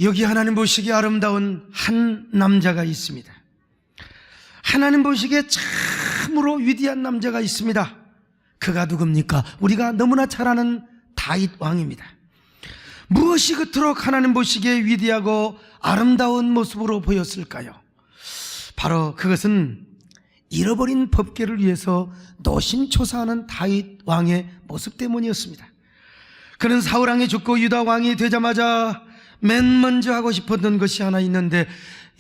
여기 하나님 보시기에 아름다운 한 남자가 있습니다. 하나님 보시기에 참으로 위대한 남자가 있습니다. 그가 누굽니까? 우리가 너무나 잘 아는 다윗 왕입니다. 무엇이 그토록 하나님 보시기에 위대하고 아름다운 모습으로 보였을까요? 바로 그것은 잃어버린 법궤를 위해서 노심초사하는 다윗 왕의 모습 때문이었습니다. 그는 사울 왕이 죽고 유다 왕이 되자마자 맨 먼저 하고 싶었던 것이 하나 있는데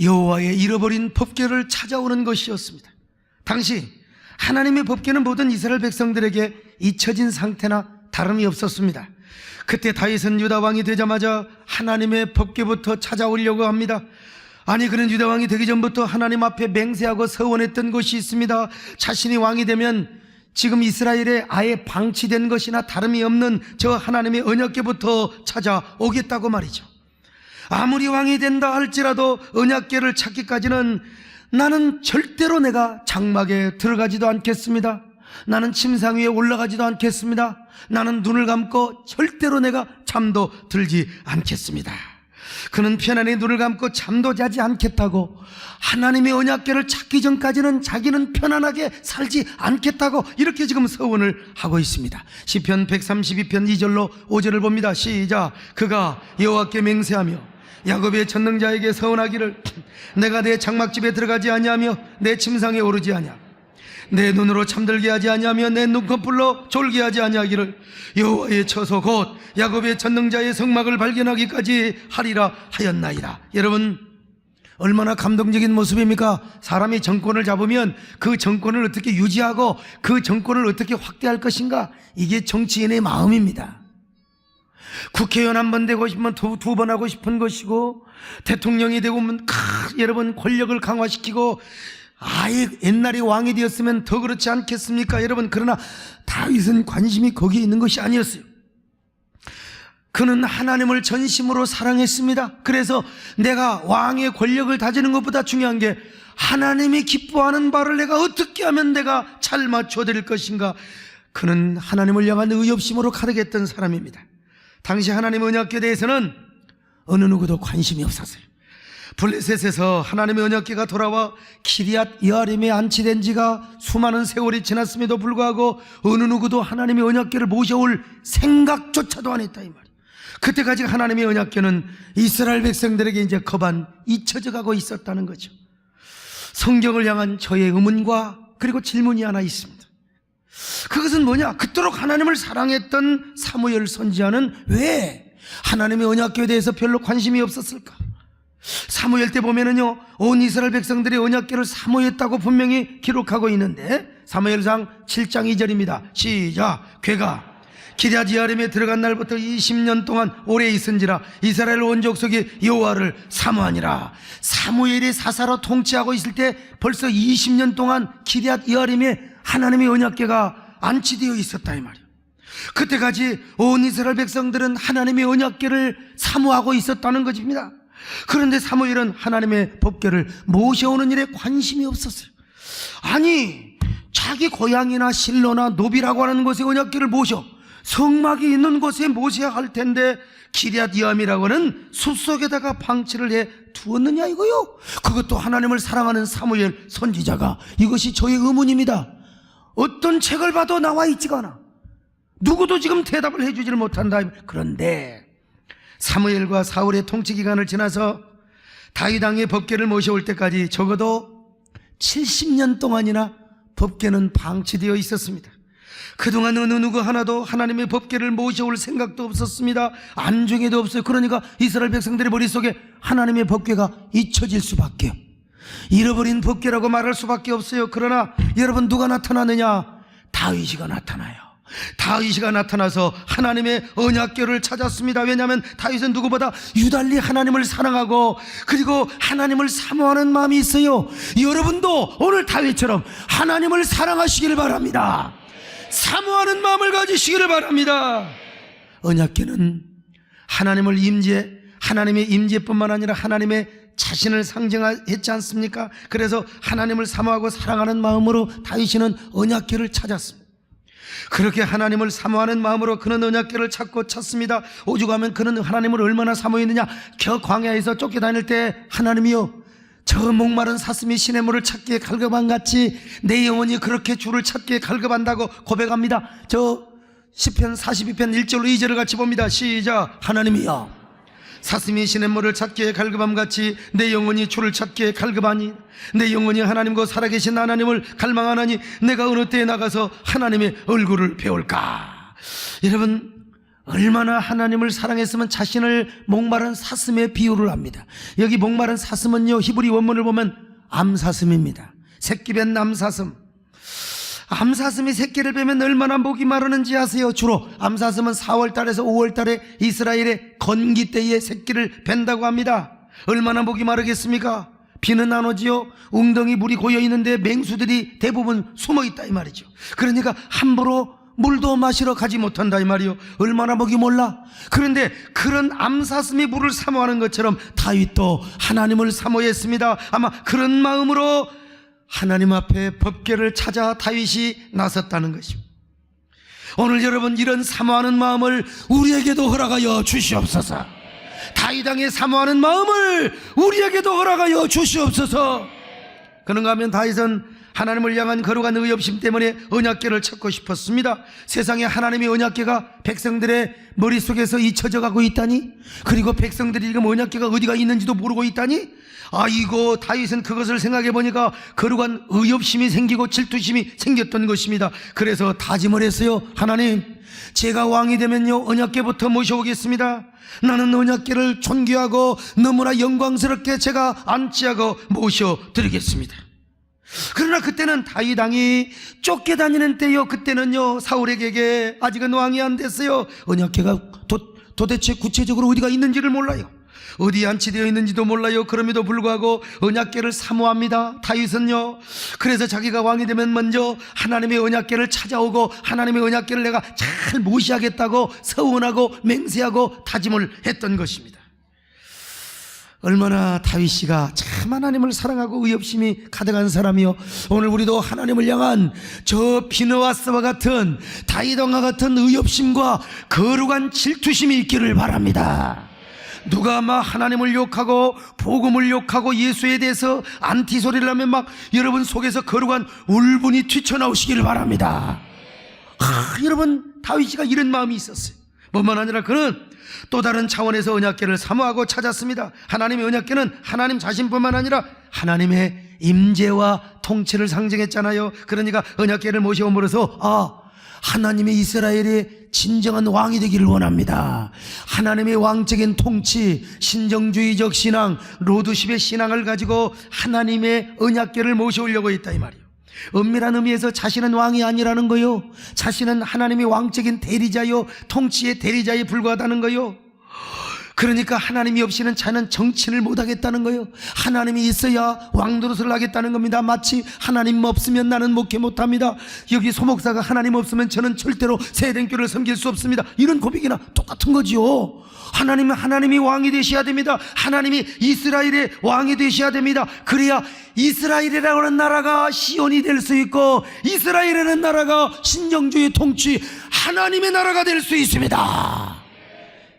여호와의 잃어버린 법궤를 찾아오는 것이었습니다. 당시 하나님의 법궤는 모든 이스라엘 백성들에게 잊혀진 상태나 다름이 없었습니다. 그때 다윗은 유다 왕이 되자마자 하나님의 법궤부터 찾아오려고 합니다. 아니, 그는 유다 왕이 되기 전부터 하나님 앞에 맹세하고 서원했던 것이 있습니다. 자신이 왕이 되면 지금 이스라엘에 아예 방치된 것이나 다름이 없는 저 하나님의 언약궤부터 찾아오겠다고 말이죠. 아무리 왕이 된다 할지라도 언약궤를 찾기까지는 나는 절대로 내가 장막에 들어가지도 않겠습니다. 나는 침상 위에 올라가지도 않겠습니다. 나는 눈을 감고 절대로 내가 잠도 들지 않겠습니다. 그는 편안히 눈을 감고 잠도 자지 않겠다고, 하나님의 언약궤를 찾기 전까지는 자기는 편안하게 살지 않겠다고 이렇게 지금 서원을 하고 있습니다. 시편 132편 2절로 5절을 봅니다. 시작. 그가 여호와께 맹세하며 야곱의 전능자에게 서원하기를 내가 내 장막집에 들어가지 아니하며 내 침상에 오르지 아니하며 내 눈으로 잠들게 하지 아니하며 내 눈꺼풀로 졸게 하지 아니하기를 여호와의 처소 곧 야곱의 전능자의 성막을 발견하기까지 하리라 하였나이다. 여러분, 얼마나 감동적인 모습입니까? 사람이 정권을 잡으면 그 정권을 어떻게 유지하고 그 정권을 어떻게 확대할 것인가, 이게 정치인의 마음입니다. 국회의원 한 번 되고 싶으면 두 번 하고 싶은 것이고, 대통령이 되고 보면 여러분 권력을 강화시키고, 아예 옛날에 왕이 되었으면 더 그렇지 않겠습니까? 여러분, 그러나 다윗은 관심이 거기에 있는 것이 아니었어요. 그는 하나님을 전심으로 사랑했습니다. 그래서 내가 왕의 권력을 다지는 것보다 중요한 게 하나님이 기뻐하는 바를 내가 어떻게 하면 내가 잘 맞춰드릴 것인가. 그는 하나님을 향한 의협심으로 가득했던 사람입니다. 당시 하나님의 언약궤에 대해서는 어느 누구도 관심이 없었어요. 블레셋에서 하나님의 언약궤가 돌아와 기리앗 여아림에 안치된 지가 수많은 세월이 지났음에도 불구하고 어느 누구도 하나님의 언약궤를 모셔올 생각조차도 안 했다, 이 말이에요. 그때까지 하나님의 언약궤는 이스라엘 백성들에게 이제 거반 잊혀져 가고 있었다는 거죠. 성경을 향한 저의 의문과 그리고 질문이 하나 있습니다. 그것은 뭐냐? 그토록 하나님을 사랑했던 사무엘 선지자는 왜 하나님의 언약궤에 대해서 별로 관심이 없었을까? 사무엘 때 보면은요, 온 이스라엘 백성들이 언약궤를 사모했다고 분명히 기록하고 있는데, 사무엘상 7장 2절입니다. 시작. 궤가 기럇 여아림에 들어간 날부터 20년 동안 오래 있은지라 이스라엘 온 족속이 여호와를 사모하니라. 사무엘이 사사로 통치하고 있을 때 벌써 20년 동안 기럇 여아림에 하나님의 언약궤가 안치되어 있었다, 이 말이에요. 그때까지 온 이스라엘 백성들은 하나님의 언약궤를 사모하고 있었다는 것입니다. 그런데 사무엘은 하나님의 법궤를 모셔오는 일에 관심이 없었어요. 아니, 자기 고향이나 실로나 노비라고 하는 곳에 언약궤를 모셔 성막이 있는 곳에 모셔야 할 텐데 기럇 여아림이라고 하는 숲속에다가 방치를 해 두었느냐 이거요? 그것도 하나님을 사랑하는 사무엘 선지자가. 이것이 저의 의문입니다. 어떤 책을 봐도 나와 있지가 않아. 누구도 지금 대답을 해주지를 못한다. 그런데 사무엘과 사울의 통치 기간을 지나서 다윗 왕의 법궤를 모셔올 때까지 적어도 70년 동안이나 법궤는 방치되어 있었습니다. 그동안 어느 누구 하나도 하나님의 법궤를 모셔올 생각도 없었습니다. 안중에도 없어요. 그러니까 이스라엘 백성들의 머릿속에 하나님의 법궤가 잊혀질 수밖에요. 잃어버린 법궤라고 말할 수밖에 없어요. 그러나 여러분, 누가 나타나느냐? 다윗이가 나타나요. 다윗이가 나타나서 하나님의 언약궤를 찾았습니다. 왜냐하면 다윗은 누구보다 유달리 하나님을 사랑하고 그리고 하나님을 사모하는 마음이 있어요. 여러분도 오늘 다윗처럼 하나님을 사랑하시기를 바랍니다. 사모하는 마음을 가지시기를 바랍니다. 언약궤는 하나님의 임재뿐만 아니라 하나님의 자신을 상징했지 않습니까? 그래서 하나님을 사모하고 사랑하는 마음으로 다윗은 언약궤를 찾았습니다. 그렇게 하나님을 사모하는 마음으로 그는 언약궤를 찾습니다. 오죽하면 그는 하나님을 얼마나 사모했느냐. 저 광야에서 쫓겨다닐 때 하나님이여, 저 목마른 사슴이 시냇물을 찾기에 갈급한같이 내 영혼이 그렇게 주를 찾기에 갈급한다고 고백합니다. 저 시편 42편 1절로 2절을 같이 봅니다. 시작. 하나님이여, 사슴이 시냇물을 찾기에 갈급함같이 내 영혼이 주를 찾기에 갈급하니 내 영혼이 하나님과 살아계신 하나님을 갈망하나니 내가 어느 때에 나가서 하나님의 얼굴을 배울까. 여러분, 얼마나 하나님을 사랑했으면 자신을 목마른 사슴에 비유를 합니다. 여기 목마른 사슴은요, 히브리 원문을 보면 암사슴입니다. 새끼 뺀 암사슴. 암사슴이 새끼를 빼면 얼마나 목이 마르는지 아세요? 주로 암사슴은 4월달에서 5월달에 이스라엘의 건기 때에 새끼를 뺀다고 합니다. 얼마나 목이 마르겠습니까? 비는 안 오지요. 웅덩이 물이 고여있는데 맹수들이 대부분 숨어있다 이 말이죠. 그러니까 함부로 물도 마시러 가지 못한다 이 말이요. 얼마나 목이 몰라. 그런데 그런 암사슴이 물을 사모하는 것처럼 다윗도 하나님을 사모했습니다. 아마 그런 마음으로 하나님 앞에 법궤를 찾아 다윗이 나섰다는 것입니다. 오늘 여러분, 이런 사모하는 마음을 우리에게도 허락하여 주시옵소서. 다윗 왕의 사모하는 마음을 우리에게도 허락하여 주시옵소서. 그런가 하면 다윗은 하나님을 향한 거룩한 의협심 때문에 언약궤를 찾고 싶었습니다. 세상에 하나님의 언약궤가 백성들의 머릿속에서 잊혀져 가고 있다니, 그리고 백성들이 지금 언약궤가 어디가 있는지도 모르고 있다니, 아이고, 다윗은 그것을 생각해 보니까 거룩한 의협심이 생기고 질투심이 생겼던 것입니다. 그래서 다짐을 했어요. 하나님, 제가 왕이 되면요, 언약궤부터 모셔오겠습니다. 나는 언약궤를 존귀하고 너무나 영광스럽게 제가 안치하고 모셔드리겠습니다. 그러나 그때는 다윗 왕이 쫓겨다니는 때요. 그때는요, 사울에게 아직은 왕이 안 됐어요. 언약궤가 도대체 구체적으로 어디가 있는지를 몰라요. 어디에 안치되어 있는지도 몰라요. 그럼에도 불구하고 언약궤를 사모합니다, 다윗은요. 그래서 자기가 왕이 되면 먼저 하나님의 언약궤를 찾아오고 하나님의 언약궤를 내가 잘 모시하겠다고 서원하고 맹세하고 다짐을 했던 것입니다. 얼마나 다윗이가 참 하나님을 사랑하고 의협심이 가득한 사람이요. 오늘 우리도 하나님을 향한 저 비느하스와 같은 다윗 왕과 같은 의협심과 거룩한 질투심이 있기를 바랍니다. 누가 막 하나님을 욕하고 복음을 욕하고 예수에 대해서 안티 소리를 하면 막 여러분 속에서 거룩한 울분이 튀쳐나오시기를 바랍니다. 여러분, 다윗이가 이런 마음이 있었어요. 뿐만 아니라 그는 또 다른 차원에서 언약궤를 사모하고 찾았습니다. 하나님의 언약궤는 하나님 자신뿐만 아니라 하나님의 임재와 통치를 상징했잖아요. 그러니까 언약궤를 모셔옴으로써 하나님의 이스라엘의 진정한 왕이 되기를 원합니다. 하나님의 왕적인 통치, 신정주의적 신앙, 로드십의 신앙을 가지고 하나님의 언약궤를 모셔오려고 했다 이 말이에요. 엄밀한 의미에서 자신은 왕이 아니라는 거요, 자신은 하나님의 왕적인 대리자요, 통치의 대리자에 불과하다는 거요. 그러니까 하나님이 없이는 자는 정치를 못하겠다는 거예요. 하나님이 있어야 왕노릇을 하겠다는 겁니다. 마치 하나님 없으면 나는 목회 못합니다. 여기 소목사가 하나님 없으면 저는 절대로 세den교를 섬길 수 없습니다. 이런 고백이나 똑같은 거지요. 하나님은 하나님이 왕이 되셔야 됩니다. 하나님이 이스라엘의 왕이 되셔야 됩니다. 그래야 이스라엘이라고 하는 나라가 시온이 될 수 있고, 이스라엘이라는 나라가 신정주의 통치 하나님의 나라가 될 수 있습니다.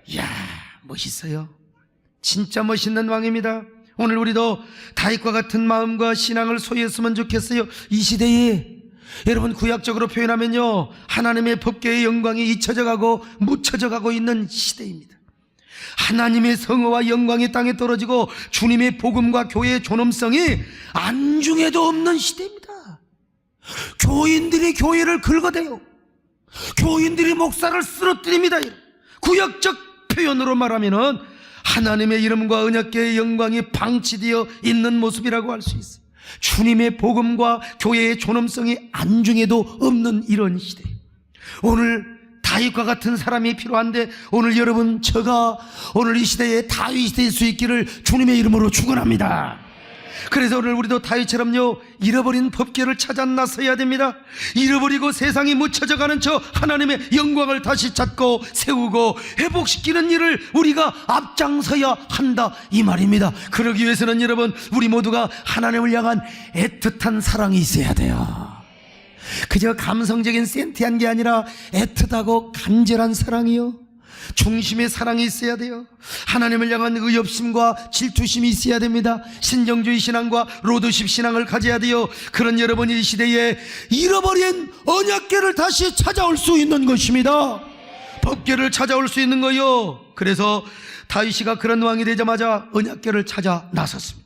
이야, 멋있어요. 진짜 멋있는 왕입니다. 오늘 우리도 다윗과 같은 마음과 신앙을 소유했으면 좋겠어요. 이 시대에 여러분, 구약적으로 표현하면요, 하나님의 법궤의 영광이 잊혀져 가고 묻혀져 가고 있는 시대입니다. 하나님의 성호와 영광이 땅에 떨어지고 주님의 복음과 교회의 존엄성이 안중에도 없는 시대입니다. 교인들이 교회를 긁어대요. 교인들이 목사를 쓰러뜨립니다. 구약적 표현으로 말하면은 하나님의 이름과 언약궤의 영광이 방치되어 있는 모습이라고 할 수 있어요. 주님의 복음과 교회의 존엄성이 안중에도 없는 이런 시대. 오늘 다윗과 같은 사람이 필요한데, 오늘 여러분, 제가 오늘 이 시대에 다윗이 될 수 있기를 주님의 이름으로 축원합니다. 그래서 오늘 우리도 다윗처럼요, 잃어버린 법궤를 찾아 나서야 됩니다. 잃어버리고 세상이 묻혀져가는 저 하나님의 영광을 다시 찾고 세우고 회복시키는 일을 우리가 앞장서야 한다 이 말입니다. 그러기 위해서는 여러분, 우리 모두가 하나님을 향한 애틋한 사랑이 있어야 돼요. 그저 감성적인 센티한 게 아니라 애틋하고 간절한 사랑이요, 중심의 사랑이 있어야 돼요. 하나님을 향한 의협심과 질투심이 있어야 됩니다. 신정주의 신앙과 로드십 신앙을 가져야 돼요. 그런 여러분이 이 시대에 잃어버린 언약궤를 다시 찾아올 수 있는 것입니다. 법궤를 찾아올 수 있는 거요. 그래서 다윗이가 그런 왕이 되자마자 언약궤를 찾아 나섰습니다.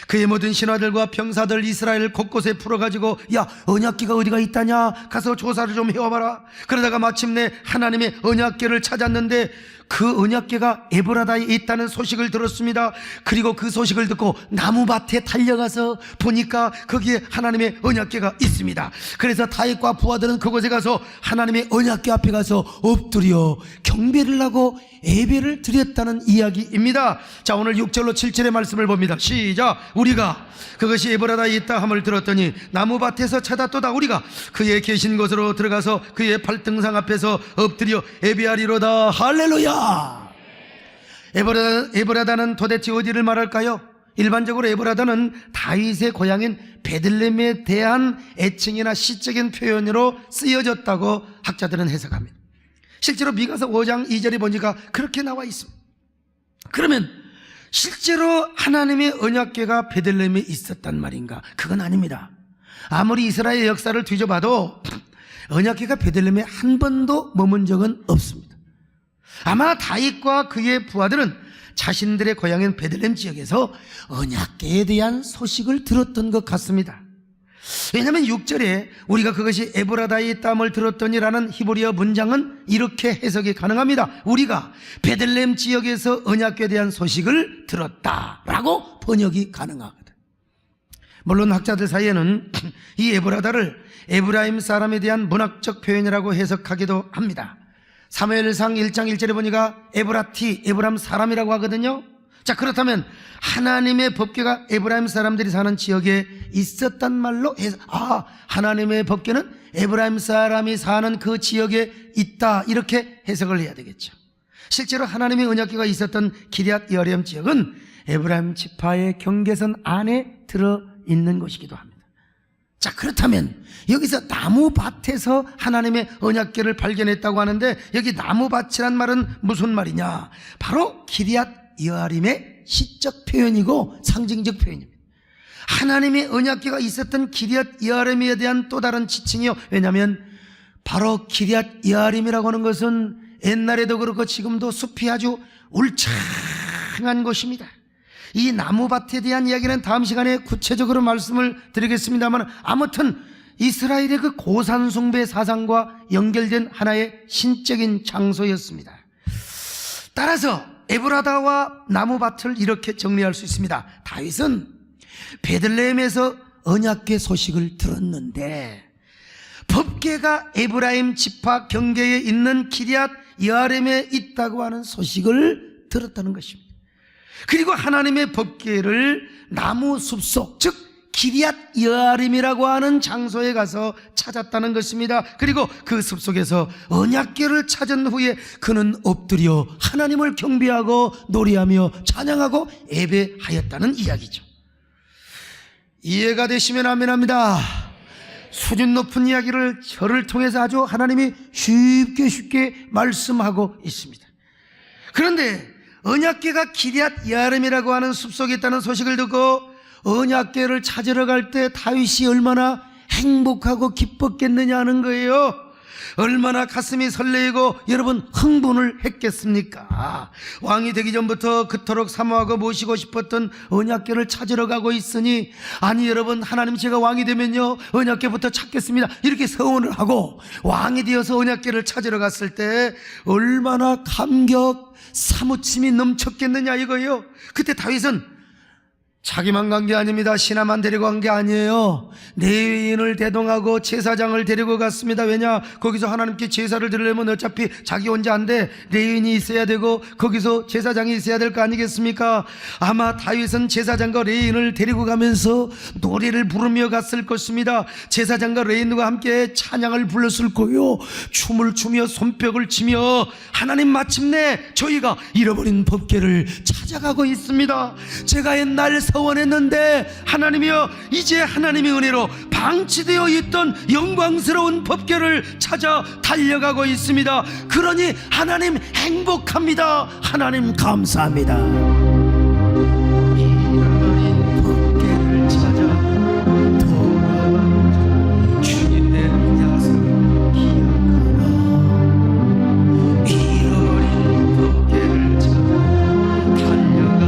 그의 모든 신하들과 병사들 이스라엘 곳곳에 풀어가지고, 야, 언약궤가 어디가 있다냐, 가서 조사를 좀 해와봐라. 그러다가 마침내 하나님의 언약궤를 찾았는데 그 언약궤가 에브라다에 있다는 소식을 들었습니다. 그리고 그 소식을 듣고 나무밭에 달려가서 보니까 거기에 하나님의 언약궤가 있습니다. 그래서 다윗과 부하들은 그곳에 가서 하나님의 언약궤 앞에 가서 엎드려 경배를 하고 예배를 드렸다는 이야기입니다. 자, 오늘 6절로 7절의 말씀을 봅니다. 시작. 우리가 그것이 에브라다에 있다 함을 들었더니 나무밭에서 찾았도다. 우리가 그의 계신 곳으로 들어가서 그의 발등상 앞에서 엎드려 예배하리로다. 할렐루야. 에브라다는 도대체 어디를 말할까요? 일반적으로 에브라다는 다윗의 고향인 베들레헴에 대한 애칭이나 시적인 표현으로 쓰여졌다고 학자들은 해석합니다. 실제로 미가서 5장 2절에 보니까 그렇게 나와 있습니다. 그러면 실제로 하나님의 언약궤가 베들레헴에 있었단 말인가? 그건 아닙니다. 아무리 이스라엘 역사를 뒤져봐도 언약궤가 베들레헴에 한 번도 머문 적은 없습니다. 아마 다윗과 그의 부하들은 자신들의 고향인 베들레헴 지역에서 언약궤에 대한 소식을 들었던 것 같습니다. 왜냐하면 6절에 우리가 그것이 에브라다에 있다함을 들었더니라는 히브리어 문장은 이렇게 해석이 가능합니다. 우리가 베들레헴 지역에서 언약궤에 대한 소식을 들었다라고 번역이 가능하거든. 물론 학자들 사이에는 이 에브라다를 에브라임 사람에 대한 문학적 표현이라고 해석하기도 합니다. 사무엘상 1장 1절에 보니까 에브라티, 에브람 사람이라고 하거든요. 자, 그렇다면 하나님의 법궤가 에브라임 사람들이 사는 지역에 있었단 말로 해서, 하나님의 법궤는 에브라임 사람이 사는 그 지역에 있다, 이렇게 해석을 해야 되겠죠. 실제로 하나님의 언약궤가 있었던 기럇 여리엄 지역은 에브라임 지파의 경계선 안에 들어있는 곳이기도 합니다. 자, 그렇다면 여기서 나무밭에서 하나님의 언약궤를 발견했다고 하는데, 여기 나무밭이란 말은 무슨 말이냐? 바로 기럇 여아림의 시적 표현이고 상징적 표현입니다. 하나님의 언약궤가 있었던 기럇 여아림에 대한 또 다른 지칭이요. 왜냐하면 바로 기럇 여아림이라고 하는 것은 옛날에도 그렇고 지금도 숲이 아주 울창한 곳입니다. 이 나무밭에 대한 이야기는 다음 시간에 구체적으로 말씀을 드리겠습니다만, 아무튼 이스라엘의 그 고산 숭배 사상과 연결된 하나의 신적인 장소였습니다. 따라서 에브라다와 나무밭을 이렇게 정리할 수 있습니다. 다윗은 베들레헴에서 언약궤 소식을 들었는데 법궤가 에브라임 지파 경계에 있는 기럇 여아림에 있다고 하는 소식을 들었다는 것입니다. 그리고 하나님의 법궤를 나무 숲속, 즉 기럇 여아림이라고 하는 장소에 가서 찾았다는 것입니다. 그리고 그 숲속에서 언약궤를 찾은 후에 그는 엎드려 하나님을 경배하고 노래하며 찬양하고 예배하였다는 이야기죠. 이해가 되시면 아멘합니다. 수준 높은 이야기를 저를 통해서 아주 하나님이 쉽게 말씀하고 있습니다. 그런데 언약궤가 기럇 여아림이라고 하는 숲속에 있다는 소식을 듣고 언약궤를 찾으러 갈 때 다윗이 얼마나 행복하고 기뻤겠느냐 하는 거예요. 얼마나 가슴이 설레이고 여러분 흥분을 했겠습니까? 왕이 되기 전부터 그토록 사모하고 모시고 싶었던 언약궤를 찾으러 가고 있으니, 아니 여러분, 하나님 제가 왕이 되면요 언약궤부터 찾겠습니다, 이렇게 서원을 하고 왕이 되어서 언약궤를 찾으러 갔을 때 얼마나 감격 사무침이 넘쳤겠느냐 이거예요. 그때 다윗은 자기만 간 게 아닙니다. 신하만 데리고 간 게 아니에요. 레위인을 대동하고 제사장을 데리고 갔습니다. 왜냐? 거기서 하나님께 제사를 드리려면 어차피 자기 혼자 안 돼. 레위인이 있어야 되고 거기서 제사장이 있어야 될 거 아니겠습니까? 아마 다윗은 제사장과 레위인을 데리고 가면서 노래를 부르며 갔을 것입니다. 제사장과 레위인과 함께 찬양을 불렀을 거요, 춤을 추며 손뼉을 치며 하나님 마침내 저희가 잃어버린 법궤를 찾아 찾아가고 있습니다. 제가 옛날 서원했는데 하나님이여, 이제 하나님의 은혜로 방치되어 있던 영광스러운 법궤를 찾아 달려가고 있습니다. 그러니 하나님 행복합니다. 하나님 감사합니다. 잃어버린 법궤를 찾아 돌아와 주님의 약속을 기억하라. 잃어버린 법궤를 찾아 달려가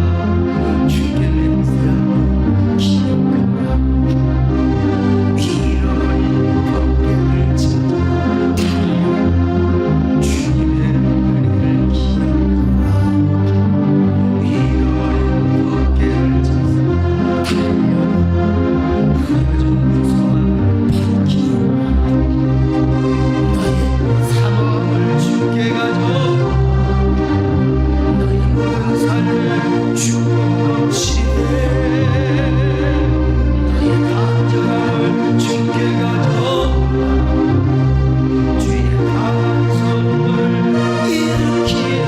주님의 약속을 기억하라. 잃어버린 법궤를 찾아 달려가 주님의 은혜를 기억하라. 잃어버린 법궤를 찾아 달려가 흐려진 소망을 밝히라. 너의 사모함을 주께 가져 너의 모든 삶을 주께 넘치네. 너의 간절함을 주께 가져 주의 강한 손을 일으키라.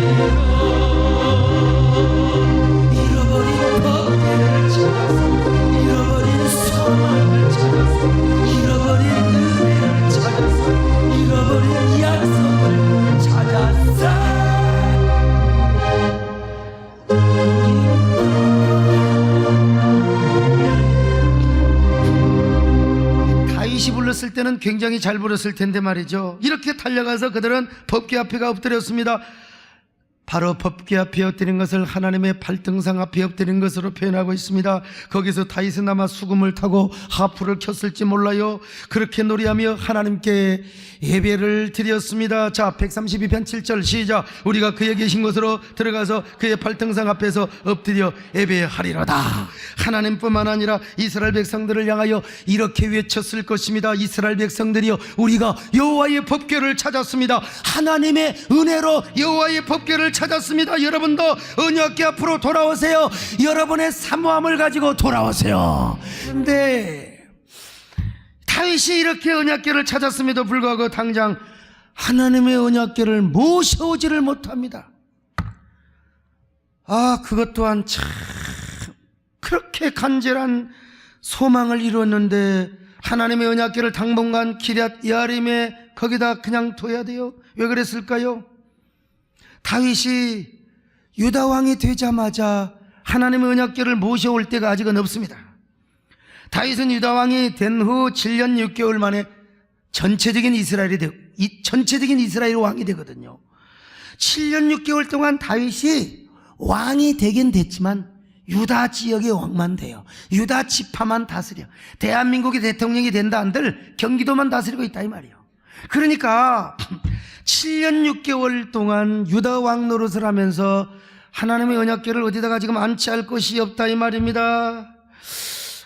잃어버린 법궤를 찾아서, 잃어버린 소망을 찾아서, 잃어버린 은혜를 찾아서, 잃어버린 약속을 찾았어. 다윗이 불렀을 때는 굉장히 잘 불렀을 텐데 말이죠. 이렇게 달려가서 그들은 법궤 앞에가 엎드렸습니다. 바로 법궤 앞에 엎드린 것을 하나님의 발등상 앞에 엎드린 것으로 표현하고 있습니다. 거기서 다윗은 아마 수금을 타고 하프를 켰을지 몰라요. 그렇게 노래하며 하나님께 예배를 드렸습니다. 자, 132편 7절 시작. 우리가 그에 계신 곳으로 들어가서 그의 발등상 앞에서 엎드려 예배하리로다. 하나님뿐만 아니라 이스라엘 백성들을 향하여 이렇게 외쳤을 것입니다. 이스라엘 백성들이여, 우리가 여호와의 법궤를 찾았습니다. 하나님의 은혜로 여호와의 법궤를 찾았습니다. 여러분도 언약궤 앞으로 돌아오세요. 여러분의 사모함을 가지고 돌아오세요. 그런데 다윗이 이렇게 언약궤를 찾았음에도 불구하고 당장 하나님의 언약궤를 모셔오지를 못합니다. 그것 또한 참 그렇게 간절한 소망을 이루었는데 하나님의 언약궤를 당분간 기럇 여아림에 거기다 그냥 둬야 돼요. 왜 그랬을까요? 다윗이 유다 왕이 되자마자 하나님의 언약궤를 모셔올 때가 아직은 없습니다. 다윗은 유다 왕이 된 후 7년 6개월 만에 전체적인 이스라엘 왕이 되거든요. 7년 6개월 동안 다윗이 왕이 되긴 됐지만 유다 지역의 왕만 돼요. 유다 지파만 다스려. 대한민국의 대통령이 된다 한들 경기도만 다스리고 있다 이 말이에요. 그러니까 7년 6개월 동안 유다 왕 노릇을 하면서 하나님의 언약궤를 어디다가 지금 안치할 것이 없다 이 말입니다.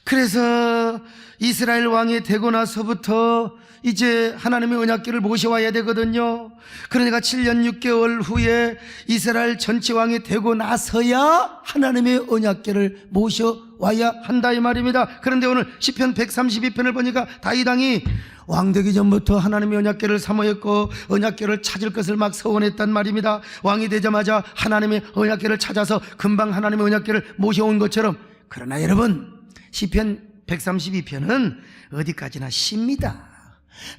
그래서 이스라엘 왕이 되고 나서부터 이제 하나님의 언약궤를 모셔와야 되거든요. 그러니까 7년 6개월 후에 이스라엘 전체 왕이 되고 나서야 하나님의 언약궤를 모셔와야 한다 이 말입니다. 그런데 오늘 시편 132편을 보니까 다윗 왕이 왕 되기 전부터 하나님의 언약궤를 사모했고 언약궤를 찾을 것을 막 서원했단 말입니다. 왕이 되자마자 하나님의 언약궤를 찾아서 금방 하나님의 언약궤를 모셔온 것처럼. 그러나 여러분, 시편 132편은 어디까지나 시입니다.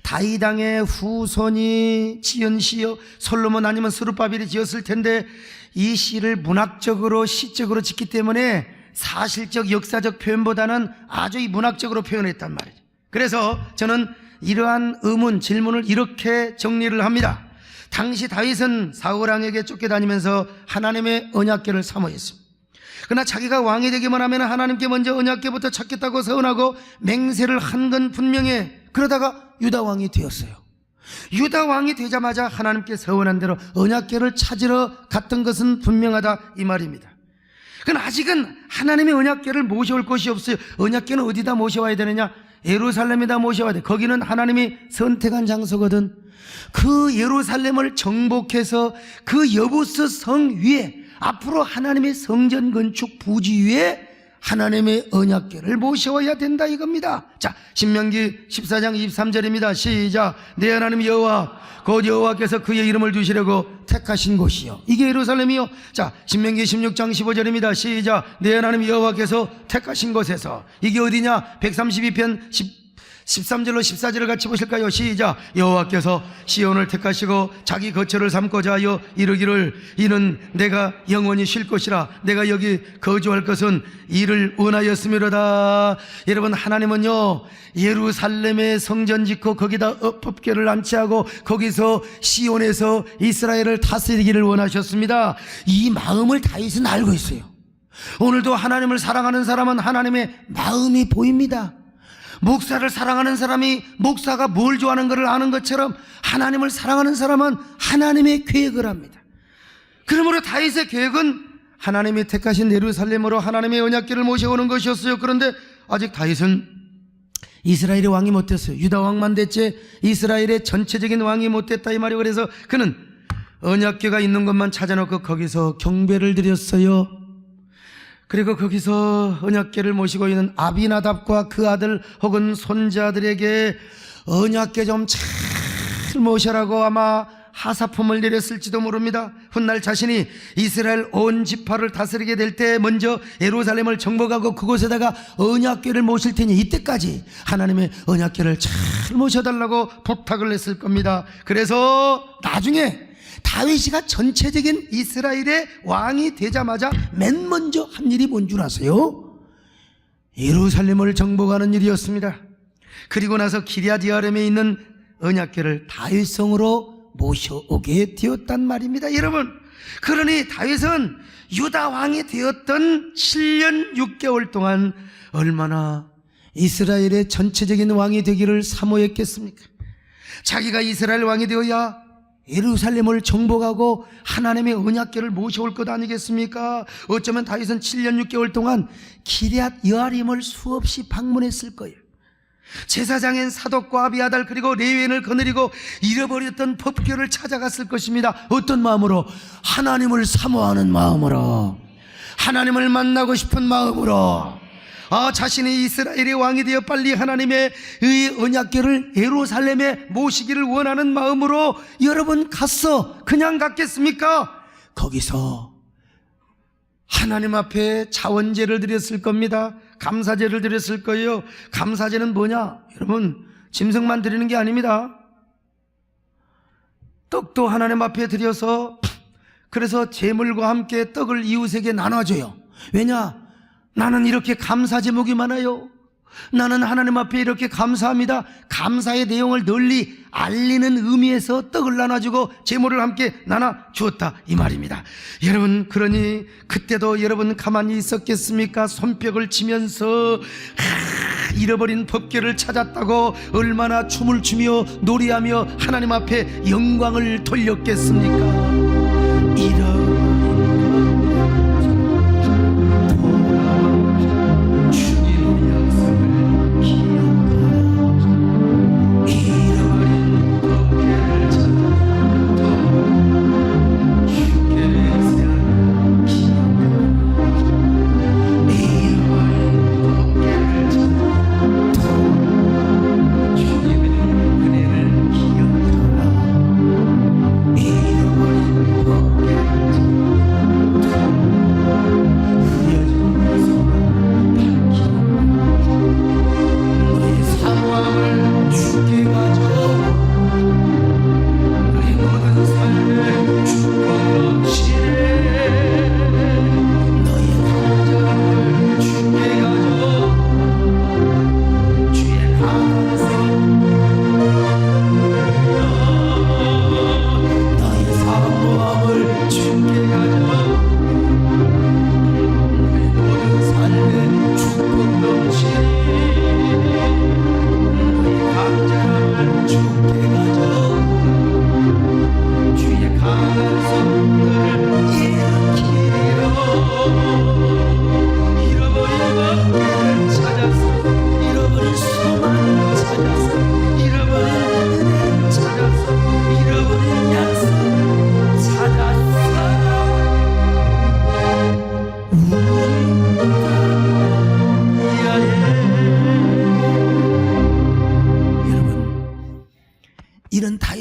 다윗 왕의 후손이 지은 시요, 솔로몬 아니면 스룹바벨이 지었을 텐데 이 시를 문학적으로 시적으로 짓기 때문에 사실적 역사적 표현보다는 아주 이 문학적으로 표현했단 말이죠. 그래서 저는 이러한 의문 질문을 이렇게 정리를 합니다. 당시 다윗은 사울 왕에게 쫓겨다니면서 하나님의 언약궤를 사모했습니다. 그러나 자기가 왕이 되기만 하면 하나님께 먼저 언약궤부터 찾겠다고 서원하고 맹세를 한 건 분명해. 그러다가 유다 왕이 되었어요. 유다 왕이 되자마자 하나님께 서원한 대로 언약궤를 찾으러 갔던 것은 분명하다 이 말입니다. 그러나 아직은 하나님의 언약궤를 모셔올 곳이 없어요. 언약궤는 어디다 모셔와야 되느냐? 예루살렘에다 모셔와야 돼. 거기는 하나님이 선택한 장소거든. 그 예루살렘을 정복해서 그 여부스 성 위에 앞으로 하나님의 성전 건축 부지 위에 하나님의 언약궤를 모셔야 된다 이겁니다. 자, 신명기 14장 23절입니다. 시작. 내 하나님 여호와 곧 여호와께서 그의 이름을 두시려고 택하신 곳이요, 이게 예루살렘이요. 자, 신명기 16장 15절입니다. 시작. 내 하나님 여호와께서 택하신 곳에서, 이게 어디냐? 132편 13절로 14절을 같이 보실까요? 시작. 여호와께서 시온을 택하시고 자기 거처를 삼고자 하여 이르기를 이는 내가 영원히 쉴 것이라, 내가 여기 거주할 것은 이를 원하였음이로다. 여러분, 하나님은요 예루살렘에 성전 짓고 거기다 법궤를 안치하고 거기서 시온에서 이스라엘을 다스리기를 원하셨습니다. 이 마음을 다윗은 알고 있어요. 오늘도 하나님을 사랑하는 사람은 하나님의 마음이 보입니다. 목사를 사랑하는 사람이 목사가 뭘 좋아하는 것을 아는 것처럼 하나님을 사랑하는 사람은 하나님의 계획을 합니다. 그러므로 다윗의 계획은 하나님이 택하신 예루살렘으로 하나님의 언약궤를 모셔오는 것이었어요. 그런데 아직 다윗은 이스라엘의 왕이 못 됐어요. 유다 왕만 됐지 이스라엘의 전체적인 왕이 못 됐다 이 말이에요. 그래서 그는 언약궤가 있는 것만 찾아놓고 거기서 경배를 드렸어요. 그리고 거기서 언약궤를 모시고 있는 아비나답과 그 아들 혹은 손자들에게 언약궤 좀 잘 모셔라고 아마 하사품을 내렸을지도 모릅니다. 훗날 자신이 이스라엘 온 지파를 다스리게 될 때 먼저 예루살렘을 정복하고 그곳에다가 언약궤를 모실 테니 이때까지 하나님의 언약궤를 잘 모셔달라고 부탁을 했을 겁니다. 그래서 나중에 다윗이가 전체적인 이스라엘의 왕이 되자마자 맨 먼저 한 일이 뭔 줄 아세요? 예루살렘을 정복하는 일이었습니다. 그리고 나서 기럇 여아림에 있는 언약궤를 다윗성으로 모셔오게 되었단 말입니다. 여러분, 그러니 다윗은 유다 왕이 되었던 7년 6개월 동안 얼마나 이스라엘의 전체적인 왕이 되기를 사모했겠습니까? 자기가 이스라엘 왕이 되어야 예루살렘을 정복하고 하나님의 언약궤를 모셔올 것 아니겠습니까? 어쩌면 다윗은 7년 6개월 동안 기럇 여아림을 수없이 방문했을 거예요. 제사장인 사독과 아비아달 그리고 레위인을 거느리고 잃어버렸던 법궤를 찾아갔을 것입니다. 어떤 마음으로? 하나님을 사모하는 마음으로, 하나님을 만나고 싶은 마음으로, 자신이 이스라엘의 왕이 되어 빨리 하나님의 언약궤를 예루살렘에 모시기를 원하는 마음으로 여러분 갔어. 그냥 갔겠습니까? 거기서 하나님 앞에 자원제를 드렸을 겁니다. 감사제를 드렸을 거예요. 감사제는 뭐냐? 여러분, 짐승만 드리는 게 아닙니다. 떡도 하나님 앞에 드려서, 그래서 제물과 함께 떡을 이웃에게 나눠줘요. 왜냐? 나는 이렇게 감사 제목이 많아요. 나는 하나님 앞에 이렇게 감사합니다. 감사의 내용을 널리 알리는 의미에서 떡을 나눠주고 제물을 함께 나눠주었다 이 말입니다. 여러분, 그러니 그때도 여러분 가만히 있었겠습니까? 손뼉을 치면서 잃어버린 법궤를 찾았다고 얼마나 춤을 추며 노래하며 하나님 앞에 영광을 돌렸겠습니까?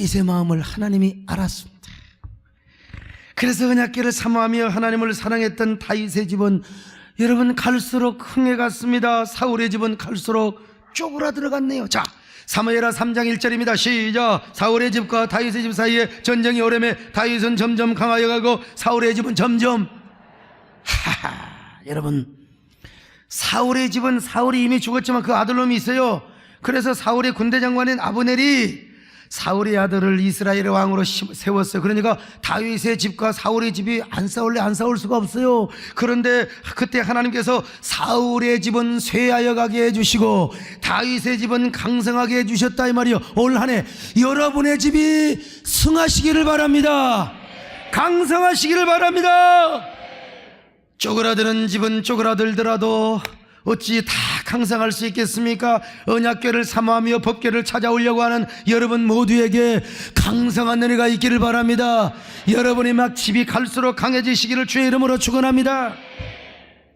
다윗의 마음을 하나님이 알았습니다. 그래서 언약궤를 사모하며 하나님을 사랑했던 다윗의 집은 여러분 갈수록 흥해갔습니다. 사울의 집은 갈수록 쪼그라들어갔네요. 자, 사무엘하 3장 1절입니다. 시작. 사울의 집과 다윗의 집 사이에 전쟁이 오래매 다윗은 점점 강하여 가고 사울의 집은 점점 여러분, 사울의 집은 사울이 이미 죽었지만 그 아들놈이 있어요. 그래서 사울의 군대 장관인 아브넬이 사울의 아들을 이스라엘의 왕으로 세웠어요. 그러니까 다윗의 집과 사울의 집이 안 싸울 수가 없어요. 그런데 그때 하나님께서 사울의 집은 쇠하여 가게 해주시고 다윗의 집은 강성하게 해주셨다 이 말이요. 올 한 해 여러분의 집이 승하시기를 바랍니다. 강성하시기를 바랍니다. 쪼그라드는 집은 쪼그라들더라도 어찌 다 강성할 수 있겠습니까? 언약궤를 사모하며 법궤를 찾아오려고 하는 여러분 모두에게 강성한 은혜가 있기를 바랍니다. 여러분이 막 집이 갈수록 강해지시기를 주의 이름으로 축원합니다.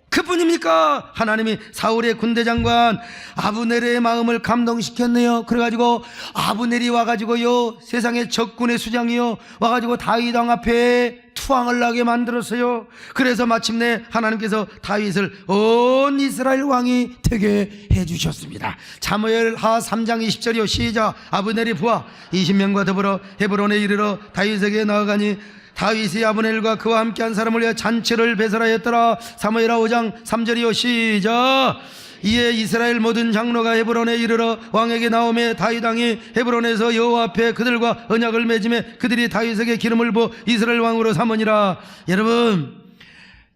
그뿐입니까? 하나님이 사울의 군대 장관 아브넬의 마음을 감동시켰네요. 그래가지고 아브넬이 와가지고요, 세상의 적군의 수장이요, 와가지고 다윗 왕 앞에 투항을 하게 만들었어요. 그래서 마침내 하나님께서 다윗을 온 이스라엘 왕이 되게 해주셨습니다. 사무엘하 3장 20절이요. 시작. 아브넬이 부하 20명과 더불어 헤브론에 이르러 다윗에게 나아가니 다윗이 아브넬과 그와 함께한 사람을 위해 잔치를 배설하였더라. 사무엘하 5장 3절이요. 시작. 이에 이스라엘 모든 장로가 헤브론에 이르러 왕에게 나오매 다윗 왕이 헤브론에서 여호와 앞에 그들과 언약을 맺음에 그들이 다윗에게 기름을 부어 이스라엘 왕으로 삼으니라. 여러분,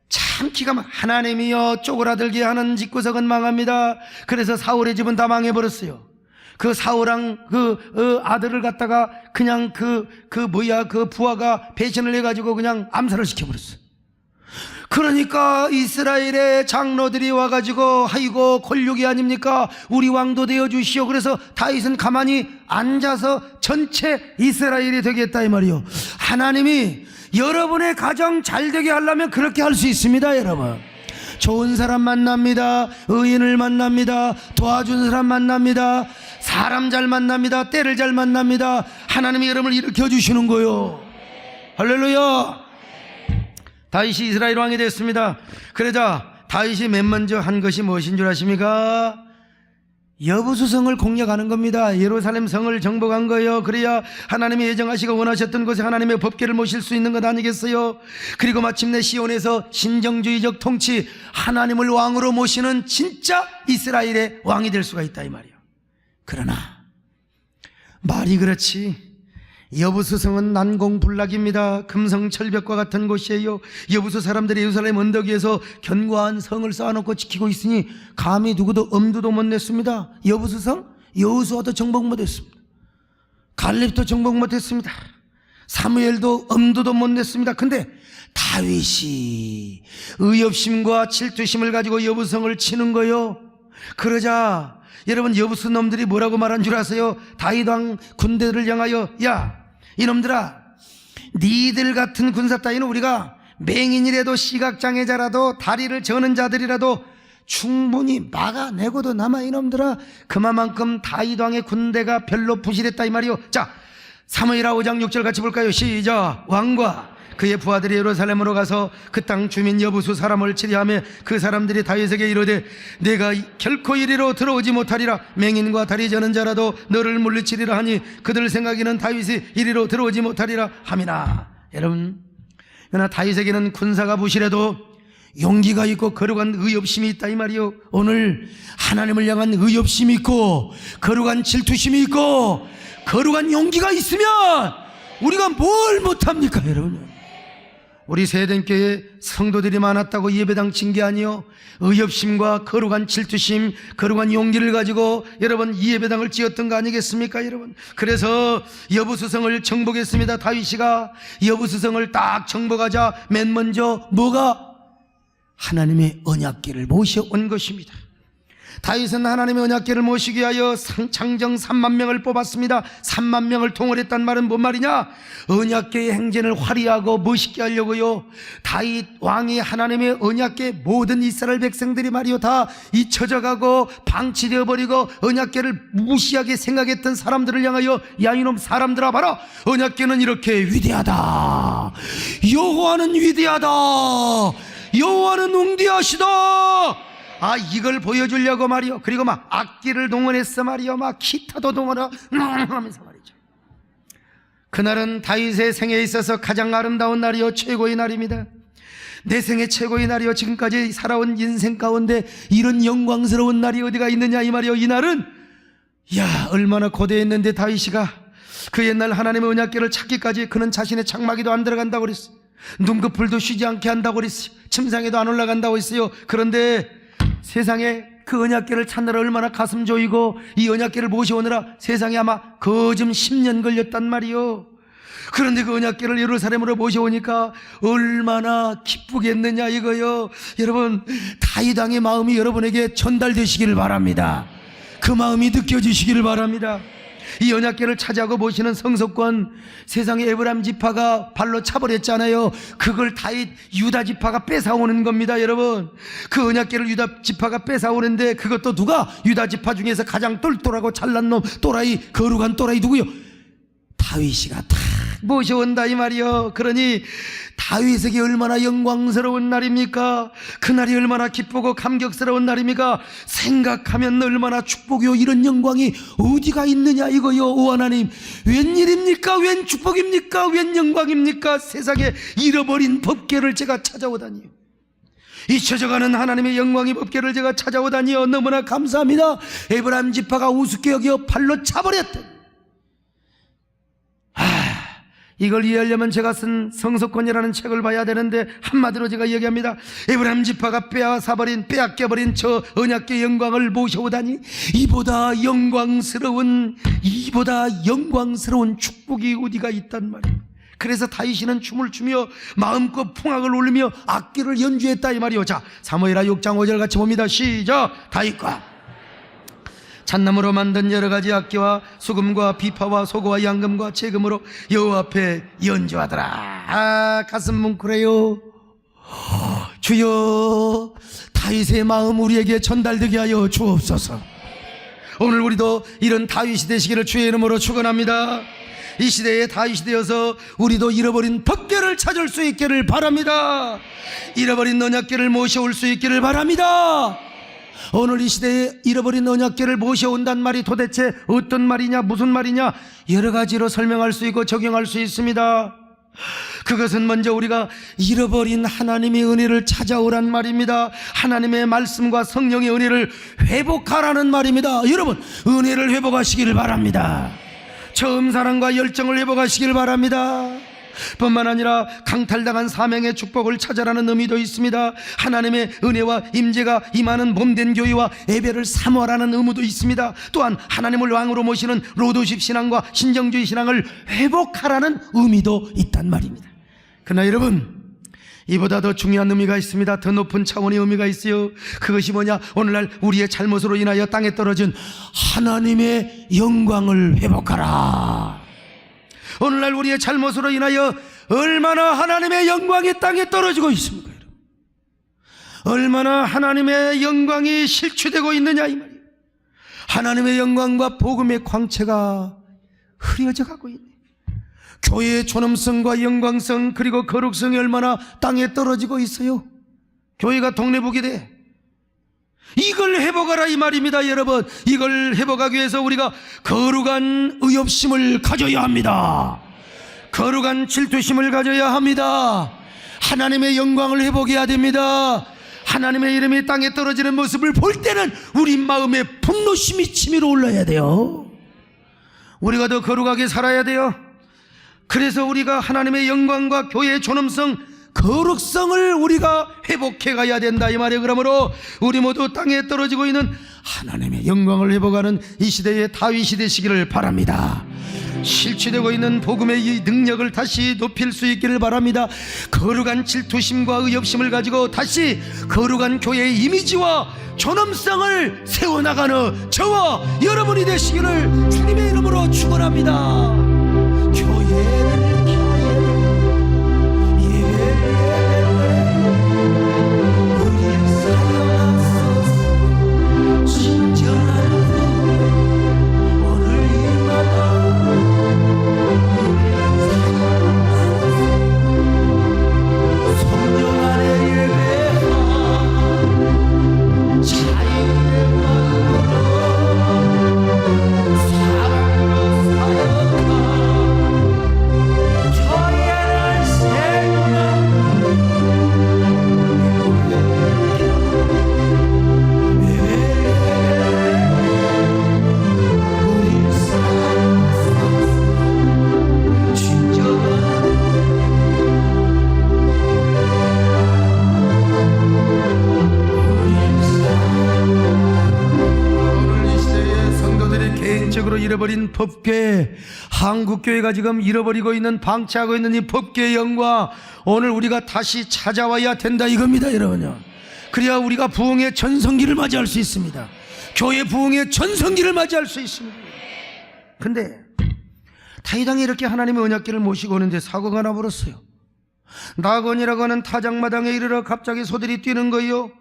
참 기가 막 하나님이여 쪼그라들게 하는 집구석은 망합니다. 그래서 사울의 집은 다 망해버렸어요. 그 사울왕 아들을 갖다가 그냥 그 부하가 배신을 해가지고 그냥 암살을 시켜버렸어요. 그러니까 이스라엘의 장로들이 와가지고 아이고 권력이 아닙니까? 우리 왕도 되어 주시오. 그래서 다윗은 가만히 앉아서 전체 이스라엘이 되겠다 이 말이요. 하나님이 여러분의 가정 잘 되게 하려면 그렇게 할 수 있습니다. 여러분, 좋은 사람 만납니다. 의인을 만납니다. 도와준 사람 만납니다. 사람 잘 만납니다. 때를 잘 만납니다. 하나님이 여러분을 일으켜 주시는 거요. 할렐루야. 다윗이 이스라엘 왕이 됐습니다. 그러자 다윗이 맨 먼저 한 것이 무엇인 줄 아십니까? 여부수성을 공략하는 겁니다. 예루살렘 성을 정복한 거예요. 그래야 하나님이 예정하시고 원하셨던 곳에 하나님의 법궤를 모실 수 있는 것 아니겠어요? 그리고 마침내 시온에서 신정주의적 통치, 하나님을 왕으로 모시는 진짜 이스라엘의 왕이 될 수가 있다 이 말이에요. 그러나 말이 그렇지 여부수성은 난공불락입니다. 금성철벽과 같은 곳이에요. 여부수 사람들이 예루살렘 언덕 위에서 견고한 성을 쌓아놓고 지키고 있으니 감히 누구도 엄두도 못 냈습니다. 여부수성? 여호수아도 정복 못했습니다. 갈렙도 정복 못했습니다. 사무엘도 엄두도 못 냈습니다. 근데 다윗이 의협심과 질투심을 가지고 여부성을 치는 거요. 그러자 여러분 여부수 놈들이 뭐라고 말한 줄 아세요? 다윗 왕 군대를 향하여 야 이놈들아, 니들 같은 군사 따위는 우리가 맹인이라도 시각장애자라도 다리를 저는 자들이라도 충분히 막아내고도 남아. 이놈들아, 그만큼 다윗 왕의 군대가 별로 부실했다 이 말이요. 자, 사무엘하 5장 6절 같이 볼까요? 시작. 왕과 그의 부하들이 예루살렘으로 가서 그 땅 주민 여부수 사람을 치리하며 그 사람들이 다윗에게 이르되 내가 결코 이리로 들어오지 못하리라. 맹인과 다리 저는 자라도 너를 물리치리라 하니 그들 생각에는 다윗이 이리로 들어오지 못하리라 함이나. 여러분, 그러나 다윗에게는 군사가 부실해도 용기가 있고 거룩한 의협심이 있다 이 말이요. 오늘 하나님을 향한 의협심이 있고 거룩한 질투심이 있고 거룩한 용기가 있으면 우리가 뭘 못합니까 여러분? 우리 세den교회 성도들이 많았다고 예배당 친 게 아니요, 의협심과 거룩한 질투심, 거룩한 용기를 가지고 여러분 이 예배당을 지었던 거 아니겠습니까 여러분? 그래서 여부수성을 정복했습니다. 다윗이가 여부수성을 딱 정복하자 맨 먼저 뭐가? 하나님의 언약궤를 모셔온 것입니다. 다윗은 하나님의 언약궤를 모시기 위하여 창정 3만 명을 뽑았습니다. 3만 명을 통솔했단 말은 뭔 말이냐? 언약궤의 행진을 화려하고 멋있게 하려고요. 다윗 왕이 하나님의 언약궤 모든 이스라엘 백성들이 말이요 다 잊혀져가고 방치되어 버리고 언약궤를 무시하게 생각했던 사람들을 향하여 야 이놈 사람들아 봐라, 언약궤는 이렇게 위대하다, 여호와는 위대하다, 여호와는 웅대하시다, 이걸 보여주려고 말이요. 그리고 막 악기를 동원했어 말이요. 막 기타도 동원하면서 말이죠. 그날은 다윗의 생애에 있어서 가장 아름다운 날이요, 최고의 날입니다. 내 생애 최고의 날이요, 지금까지 살아온 인생 가운데 이런 영광스러운 날이 어디가 있느냐 이 말이요. 이 날은 얼마나 고대했는데 다윗이가 그 옛날 하나님의 언약궤를 찾기까지 그는 자신의 장막에도 안 들어간다고 그랬어요. 눈꺼풀도 쉬지 않게 한다고 그랬어요. 침상에도 안 올라간다고 했어요. 그런데 세상에 그 언약궤를 찾느라 얼마나 가슴 조이고 이 언약궤를 모셔오느라 세상에 아마 거즘 10년 걸렸단 말이요. 그런데 그 언약궤를 예루살렘으로 모셔오니까 얼마나 기쁘겠느냐 이거요. 여러분, 다윗 왕의 마음이 여러분에게 전달되시기를 바랍니다. 그 마음이 느껴지시기를 바랍니다. 이 언약궤를 차지하고 모시는 성소권, 세상에 에브라임 지파가 발로 차버렸잖아요. 그걸 다윗 유다 지파가 뺏어오는 겁니다. 여러분, 그 언약궤를 유다 지파가 뺏어오는데 그것도 누가? 유다 지파 중에서 가장 똘똘하고 잘난 놈, 또라이, 거룩한 또라이 누구요? 다윗이가 다 모셔온다 이 말이요. 그러니 다윗에게 얼마나 영광스러운 날입니까? 그날이 얼마나 기쁘고 감격스러운 날입니까? 생각하면 얼마나 축복이요. 이런 영광이 어디가 있느냐 이거요. 오 하나님, 웬일입니까? 웬 축복입니까? 웬 영광입니까? 세상에 잃어버린 법궤를 제가 찾아오다니요, 잊혀져가는 하나님의 영광의 법궤를 제가 찾아오다니요, 너무나 감사합니다. 에브라임 지파가 우습게 여겨 발로 차버렸다. 이걸 이해하려면 제가 쓴 성소권이라는 책을 봐야 되는데, 한마디로 제가 얘기합니다. 에브라임 지파가 빼앗겨버린 저 언약궤 영광을 모셔오다니, 이보다 영광스러운 축복이 어디가 있단 말이에요. 그래서 다윗이는 춤을 추며 마음껏 풍악을 울리며 악기를 연주했다 이 말이요. 자, 사무엘하 6장 5절 같이 봅니다. 시작. 다윗과 잣나무로 만든 여러 가지 악기와 수금과 비파와 소고와 양금과 재금으로 여호와 앞에 연주하더라. 가슴 뭉클해요. 주여, 다윗의 마음 우리에게 전달되게 하여 주옵소서. 오늘 우리도 이런 다윗이 되시기를 주의 이름으로 축원합니다. 이 시대에 다윗이 되어서 우리도 잃어버린 법궤를 찾을 수 있기를 바랍니다. 잃어버린 언약궤를 모셔올 수 있기를 바랍니다. 오늘 이 시대에 잃어버린 언약궤를 모셔온단 말이 도대체 어떤 말이냐, 무슨 말이냐, 여러 가지로 설명할 수 있고 적용할 수 있습니다. 그것은 먼저 우리가 잃어버린 하나님의 은혜를 찾아오란 말입니다. 하나님의 말씀과 성령의 은혜를 회복하라는 말입니다. 여러분, 은혜를 회복하시기를 바랍니다. 처음 사랑과 열정을 회복하시기를 바랍니다. 뿐만 아니라 강탈당한 사명의 축복을 찾아라는 의미도 있습니다. 하나님의 은혜와 임재가 임하는 몸된 교회와 예배를 사모하라는 의무도 있습니다. 또한 하나님을 왕으로 모시는 로도십 신앙과 신정주의 신앙을 회복하라는 의미도 있단 말입니다. 그러나 여러분, 이보다 더 중요한 의미가 있습니다. 더 높은 차원의 의미가 있어요. 그것이 뭐냐? 오늘날 우리의 잘못으로 인하여 땅에 떨어진 하나님의 영광을 회복하라. 오늘날 우리의 잘못으로 인하여 얼마나 하나님의 영광이 땅에 떨어지고 있습니까? 얼마나 하나님의 영광이 실추되고 있느냐 이 말이에요. 하나님의 영광과 복음의 광채가 흐려져 가고 있네. 교회의 존엄성과 영광성 그리고 거룩성이 얼마나 땅에 떨어지고 있어요. 교회가 동네북이 돼. 이걸 회복하라 이 말입니다. 여러분, 이걸 회복하기 위해서 우리가 거룩한 의협심을 가져야 합니다. 거룩한 질투심을 가져야 합니다. 하나님의 영광을 회복해야 됩니다. 하나님의 이름이 땅에 떨어지는 모습을 볼 때는 우리 마음에 분노심이 치밀어 올라야 돼요. 우리가 더 거룩하게 살아야 돼요. 그래서 우리가 하나님의 영광과 교회의 존엄성, 거룩성을 우리가 회복해 가야 된다 이 말이에요. 그러므로 우리 모두 땅에 떨어지고 있는 하나님의 영광을 회복하는 이 시대의 다윗이 되시기를 바랍니다. 실추되고 있는 복음의 이 능력을 다시 높일 수 있기를 바랍니다. 거룩한 질투심과 의협심을 가지고 다시 거룩한 교회의 이미지와 존엄성을 세워나가는 저와 여러분이 되시기를 주님의 이름으로 축원합니다. 교회를 잃어버린 법궤, 한국교회가 지금 잃어버리고 있는, 방치하고 있는 이 법궤의 영광, 오늘 우리가 다시 찾아와야 된다 이겁니다, 여러분요. 그래야 우리가 부흥의 전성기를 맞이할 수 있습니다. 교회 부흥의 전성기를 맞이할 수 있습니다. 근데 타이당에 이렇게 하나님의 언약궤를 모시고 오는데 사고가 나버렸어요. 낙원이라고 하는 타작마당에 이르러 갑자기 소들이 뛰는 거예요.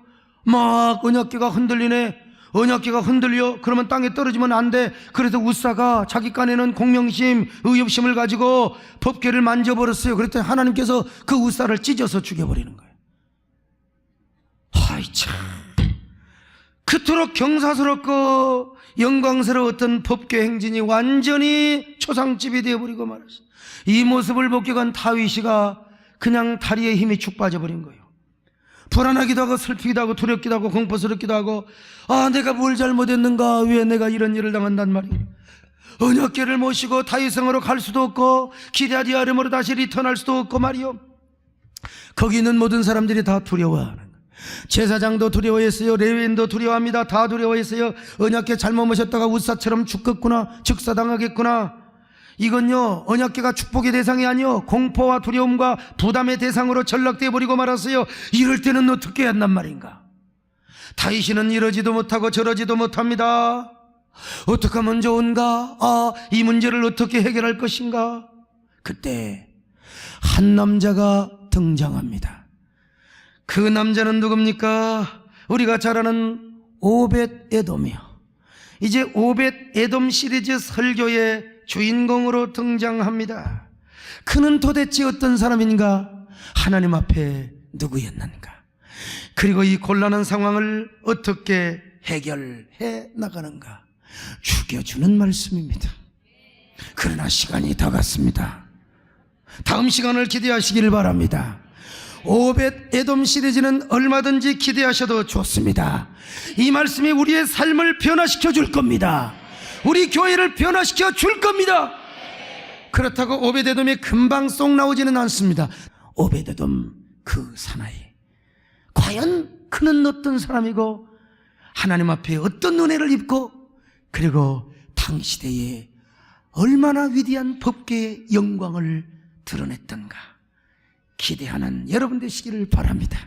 막 언약궤가 흔들리네. 언약궤가 흔들려. 그러면 땅에 떨어지면 안 돼. 그래서 우사가 자기 깐에는 공명심, 의협심을 가지고 법궤를 만져버렸어요. 그랬더니 하나님께서 그 우사를 찢어서 죽여버리는 거예요. 아이 참, 그토록 경사스럽고 영광스러웠던 법궤 행진이 완전히 초상집이 되어버리고 말았어요. 이 모습을 목격한 다윗이가 그냥 다리에 힘이 축 빠져버린 거예요. 불안하기도 하고 슬프기도 하고 두렵기도 하고 공포스럽기도 하고, 아 내가 뭘 잘못했는가, 왜 내가 이런 일을 당한단 말이야. 언약궤를 모시고 다윗성으로 갈 수도 없고 기럇 아름으로 다시 리턴할 수도 없고 말이요. 거기 있는 모든 사람들이 다 두려워하는 거예요. 제사장도 두려워했어요. 레위인도 두려워합니다. 다 두려워했어요. 언약궤 잘못 모셨다가 우사처럼 죽겠구나, 즉사당하겠구나. 이건요, 언약궤가 축복의 대상이 아니요, 공포와 두려움과 부담의 대상으로 전락되어 버리고 말았어요. 이럴 때는 어떻게 해야 한단 말인가? 다윗이는 이러지도 못하고 저러지도 못합니다. 어떻게 하면 좋은가? 이 문제를 어떻게 해결할 것인가? 그때 한 남자가 등장합니다. 그 남자는 누굽니까? 우리가 잘 아는 오벳 에돔이요. 이제 오벳 에돔 시리즈 설교의 주인공으로 등장합니다. 그는 도대체 어떤 사람인가? 하나님 앞에 누구였는가? 그리고 이 곤란한 상황을 어떻게 해결해 나가는가? 죽여주는 말씀입니다. 그러나 시간이 다 갔습니다. 다음 시간을 기대하시길 바랍니다. 오벳 에돔 시리즈는 얼마든지 기대하셔도 좋습니다. 이 말씀이 우리의 삶을 변화시켜 줄 겁니다. 우리 교회를 변화시켜 줄 겁니다. 그렇다고 오벳 에돔이 금방 쏙 나오지는 않습니다. 오벳 에돔 그 사나이, 과연 그는 어떤 사람이고 하나님 앞에 어떤 은혜를 입고, 그리고 당시대에 얼마나 위대한 법궤의 영광을 드러냈던가 기대하는 여러분 되시기를 바랍니다.